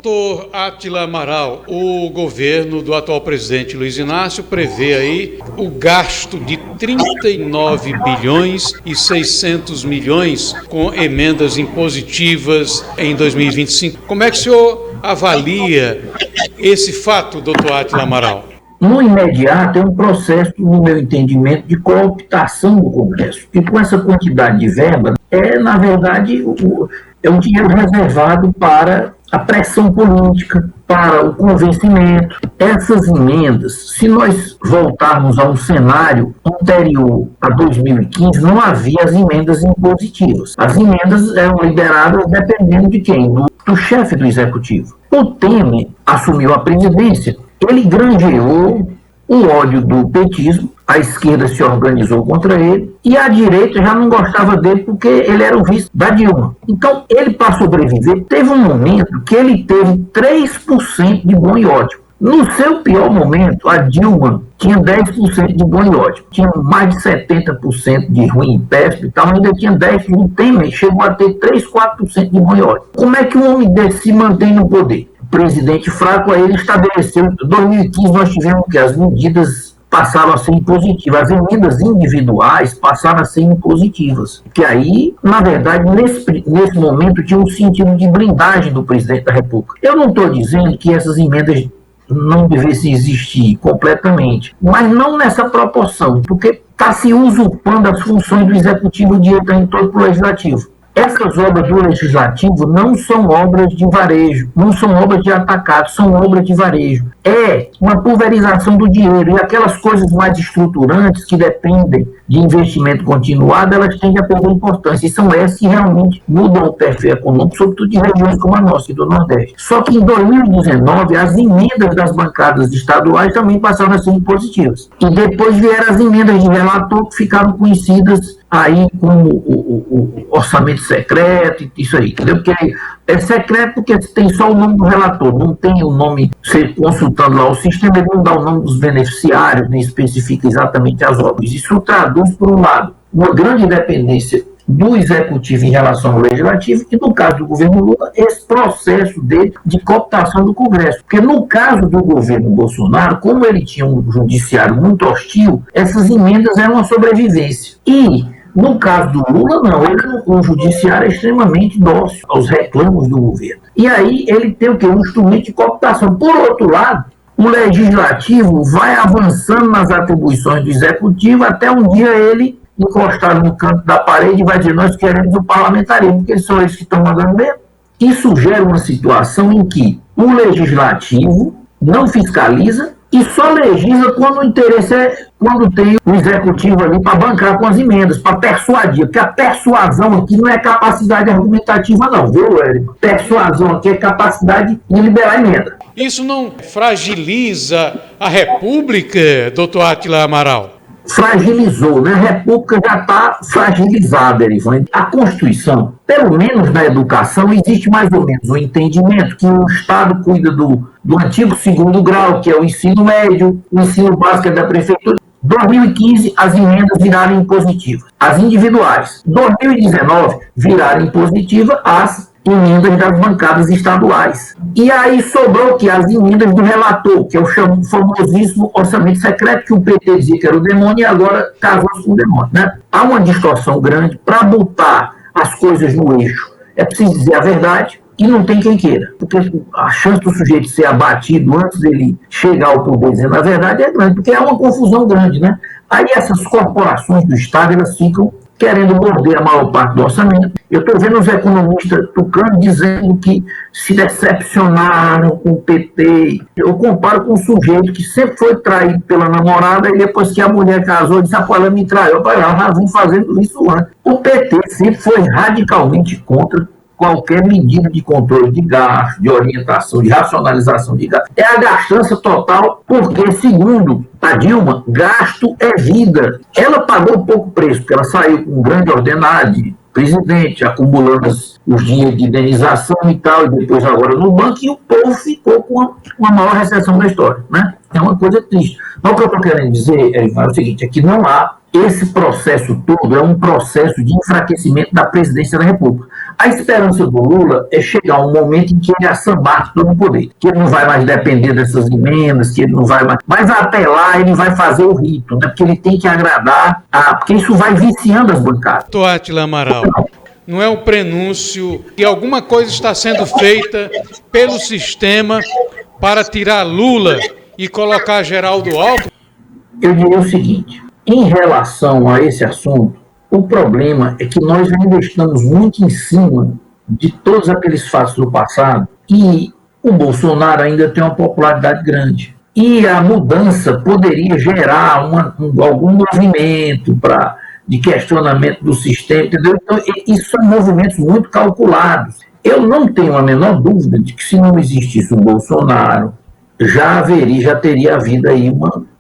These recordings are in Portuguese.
Doutor Átila Amaral, o governo do atual presidente Luiz Inácio prevê aí o gasto de 39 bilhões e 600 milhões com emendas impositivas em 2025. Como é que o senhor avalia esse fato, doutor Átila Amaral? No imediato, é um processo, no meu entendimento, de cooptação do Congresso. E com essa quantidade de verba, na verdade, é um dinheiro reservado para a pressão política, para o convencimento. Essas emendas, se nós voltarmos a um cenário anterior a 2015, não havia as emendas impositivas. As emendas eram liberadas dependendo de quem? Do chefe do executivo. O Temer assumiu a presidência, ele granjeou o ódio do petismo, a esquerda se organizou contra ele, e a direita já não gostava dele porque ele era o vice da Dilma. Então, ele, para sobreviver, teve um momento que ele teve 3% de bom e ódio. No seu pior momento, a Dilma tinha 10% de bom e ódio, tinha mais de 70% de ruim e péssimo e tal, ainda tinha 10%, o Temer chegou a ter 3, 4% de bom e ódio. Como é que um homem desse se mantém no poder? O presidente fraco, aí ele estabeleceu, em 2015 nós tivemos que as medidas passaram a ser impositivas, as emendas individuais passaram a ser impositivas, que aí, na verdade, nesse momento tinha um sentido de blindagem do presidente da República. Eu não estou dizendo que essas emendas não devessem existir completamente, mas não nessa proporção, porque está se usurpando as funções do executivo de entrar em todo o legislativo. Essas obras do legislativo não são obras de varejo, não são obras de atacado, são obras de varejo. É uma pulverização do dinheiro, e aquelas coisas mais estruturantes que dependem de investimento continuado, elas tendem a perder importância, e são essas que realmente mudam o perfil econômico, sobretudo de regiões como a nossa, do Nordeste. Só que em 2019, as emendas das bancadas estaduais também passaram a ser impositivas. E depois vieram as emendas de relator, que ficaram conhecidas aí como o orçamento secreto, isso aí, entendeu? Porque é secreto porque tem só o nome do relator, não tem o nome, você consultando lá o sistema, ele não dá o nome dos beneficiários, nem especifica exatamente as obras. Isso traduz, por um lado, uma grande dependência do executivo em relação ao legislativo, e no caso do governo Lula, esse processo dele de cooptação do Congresso. Porque no caso do governo Bolsonaro, como ele tinha um judiciário muito hostil, essas emendas eram uma sobrevivência. E no caso do Lula, não, o judiciário é extremamente dócil aos reclamos do governo. E aí ele tem o quê? Um instrumento de cooptação. Por outro lado, o legislativo vai avançando nas atribuições do executivo até um dia ele encostar no canto da parede e vai dizer: nós queremos o parlamentarismo, porque são eles que estão mandando mesmo. Isso gera uma situação em que o legislativo não fiscaliza e só legisla quando o interesse é quando tem o executivo ali para bancar com as emendas, para persuadir, porque a persuasão aqui não é capacidade argumentativa não, viu, Érico? Persuasão aqui é capacidade de liberar emenda. Isso não fragiliza a República, doutor Átila Amaral? Fragilizou, né? A República já está fragilizada, Erivan. A Constituição, pelo menos na educação, existe mais ou menos um entendimento que o Estado cuida do antigo segundo grau, que é o ensino médio, o ensino básico é da prefeitura. 2015, as emendas viraram impositivas, as individuais. 2019, viraram impositivas as emendas das bancadas estaduais. E aí sobrou que as emendas do relator, que é o famosíssimo orçamento secreto, que o PT dizia que era o demônio e agora casou-se com o demônio, né? Há uma distorção grande. Para botar as coisas no eixo, é preciso dizer a verdade, e não tem quem queira, porque a chance do sujeito ser abatido antes dele chegar ao poder dizendo a verdade é grande, porque é uma confusão grande, né? Aí essas corporações do Estado, elas ficam querendo morder a maior parte do orçamento. Eu estou vendo os economistas tucanos dizendo que se decepcionaram com o PT. Eu comparo com um sujeito que sempre foi traído pela namorada e depois que a mulher casou, disse: ela me traiu. Ela já vem fazendo isso antes. O PT sempre foi radicalmente contra qualquer medida de controle de gasto, de orientação, de racionalização de gasto. É a gastança total, porque, segundo a Dilma, gasto é vida. Ela pagou pouco preço, porque ela saiu com um grande ordenado de presidente, acumulando os dinheiros de indenização e tal, e depois agora no banco, e o povo ficou com a maior recessão da história, né? É uma coisa triste. Mas o que eu estou querendo dizer é o seguinte: é que não há esse processo todo é um processo de enfraquecimento da presidência da República. A esperança do Lula é chegar a um momento em que ele assambarque todo o poder, que ele não vai mais depender dessas emendas, que ele não vai mais... Mas até lá ele vai fazer o rito, né? Porque ele tem que agradar, porque isso vai viciando as bancadas. Doutor Átila Amaral, não é um prenúncio que alguma coisa está sendo feita pelo sistema para tirar Lula e colocar Geraldo Alckmin? Eu diria o seguinte, em relação a esse assunto, o problema é que nós ainda estamos muito em cima de todos aqueles fatos do passado e o Bolsonaro ainda tem uma popularidade grande. E a mudança poderia gerar algum movimento de questionamento do sistema, entendeu? Então, isso são movimentos muito calculados. Eu não tenho a menor dúvida de que se não existisse o Bolsonaro, já teria havido aí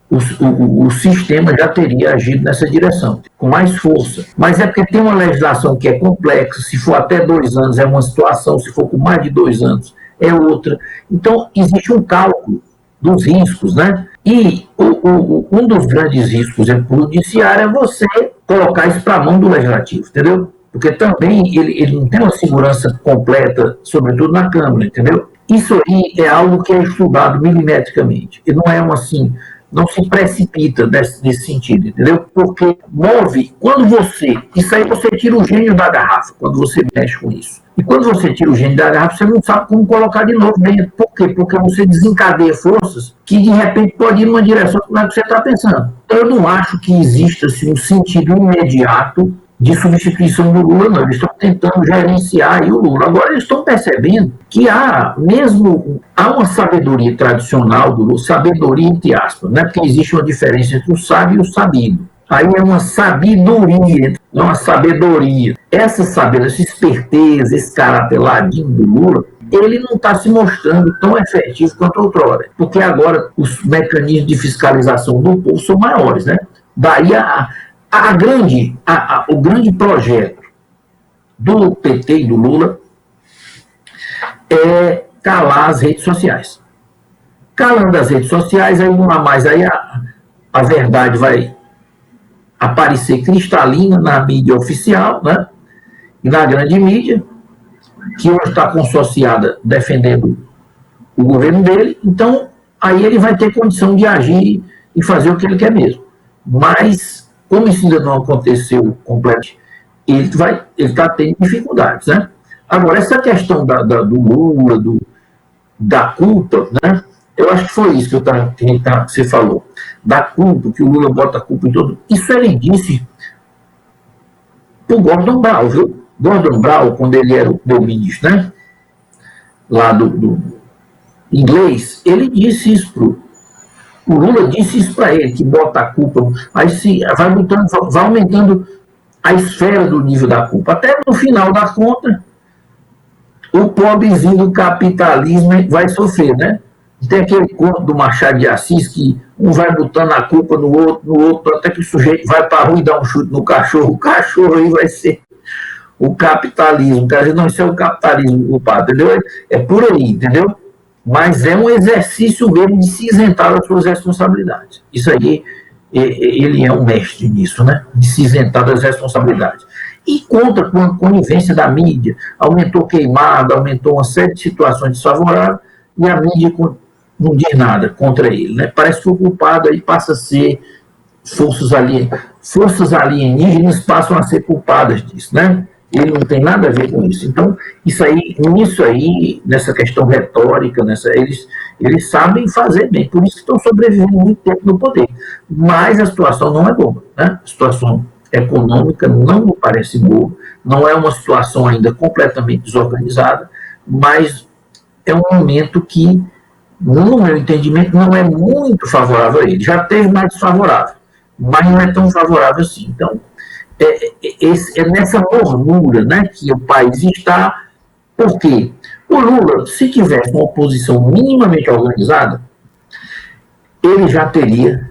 o sistema já teria agido nessa direção, com mais força. Mas é porque tem uma legislação que é complexa, se for até 2 anos é uma situação, se for com mais de 2 anos é outra. Então, existe um cálculo dos riscos, né? E um dos grandes riscos para o judiciário é você colocar isso para a mão do legislativo, entendeu? Porque também ele não tem uma segurança completa, sobretudo na Câmara, entendeu? Isso aí é algo que é estudado milimetricamente, e não é não se precipita nesse sentido, entendeu? Porque isso aí você tira o gênio da garrafa, quando você mexe com isso. E quando você tira o gênio da garrafa, você não sabe como colocar de novo dentro. Por quê? Porque você desencadeia forças que, de repente, podem ir numa direção que não é o que você está pensando. Então, eu não acho que exista assim, um sentido imediato de substituição do Lula, não. Eles estão tentando gerenciar aí o Lula. Agora, eles estão percebendo que há uma sabedoria tradicional do Lula, sabedoria entre aspas, né? Porque existe uma diferença entre o sábio e o sabido. Aí é uma sabedoria, não é uma sabedoria. Essa esperteza, esse caráter ladinho do Lula, ele não está se mostrando tão efetivo quanto outrora. Porque agora os mecanismos de fiscalização do povo são maiores, né? Daí o grande projeto do PT e do Lula é calar as redes sociais. Calando as redes sociais, aí não há mais, aí a verdade vai aparecer cristalina na mídia oficial, né? E na grande mídia, que hoje está consociada defendendo o governo dele, então aí ele vai ter condição de agir e fazer o que ele quer mesmo. Mas, como isso ainda não aconteceu completo, ele está tendo dificuldades, né? Agora, essa questão do Lula, da culpa, né? Eu acho que foi isso que você falou, da culpa, que o Lula bota a culpa em todo. Isso ele disse para o Gordon Brown, viu? Gordon Brown, quando ele era o meu ministro, né? Lá do inglês, ele disse isso o Lula disse isso para ele, que bota a culpa, aí vai aumentando a esfera do nível da culpa. Até no final da conta, o pobrezinho do capitalismo vai sofrer, né? Tem aquele conto do Machado de Assis que um vai botando a culpa no outro, até que o sujeito vai para a rua e dá um chute no cachorro. O cachorro aí vai ser o capitalismo. Quer dizer, não, isso é o capitalismo culpado, entendeu? É por aí, entendeu? Mas é um exercício mesmo de se isentar das suas responsabilidades. Isso aí, ele é um mestre nisso, né? De se isentar das responsabilidades. E conta com a conivência da mídia. Aumentou queimada, aumentou uma série de situações desfavoráveis e a mídia não diz nada contra ele, né? Parece que o culpado aí passa a ser forças alienígenas passam a ser culpadas disso, né? Ele não tem nada a ver com isso. Então, nisso aí, nessa questão retórica, eles sabem fazer bem, por isso que estão sobrevivendo muito tempo no poder. Mas a situação não é boa, né? A situação econômica não me parece boa, não é uma situação ainda completamente desorganizada, mas é um momento que, no meu entendimento, não é muito favorável a ele. Já teve mais desfavorável, mas não é tão favorável assim. Então, é nessa mornura, né, que o país está. Por quê? O Lula, se tivesse uma oposição minimamente organizada, ele já teria